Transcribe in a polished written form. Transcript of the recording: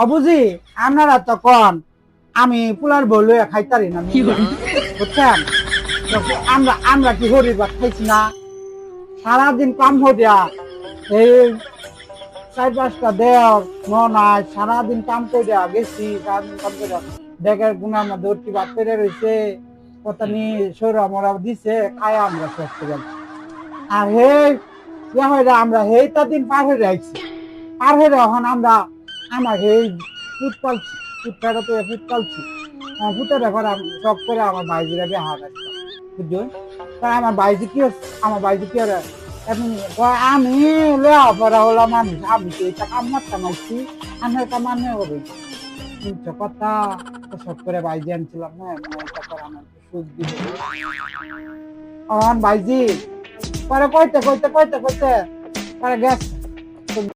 অবুঝি আপনারা তখন আমি পোলার বলে খাইতারি না বুঝছেন আমরা আমরা কি হরির ভাত খাইছি না সারাদিন কাম হইয়া এই 4-5টা দেওয়ার নয় সারাদিন কাম করিয়া গেছি সারাদিন কাম করিয়া দেখে গুনার মধ্যে উঠি ভাত পেরে রয়েছে কত নি সৌরা মরা দিছে খায় আমরা শেষ করে আর হে আমরা হেইটা দিন পার হয়ে যাইছি পার হয়ে এখন আমরা আমার এই ফুট পালছি ফুট ফেরাতে ফুট পালছি ফুটের এখন শখ করে আমার বাইজিরা বিয়ে হাত আসতো বুঝছো তাই আমার বাইজি কি আমার বাইজি কি এখন আমি লেখাপড়া হলাম মানুষ আমি তো এটা কাম মারতাম আসছি আমি এটা মানে হবে বুঝছো কথা শখ করে বাইজি আনছিলাম না তারপর আমার সুখ দিল বাইজি পরে কইতে কইতে কইতে কইতে পরে গেছে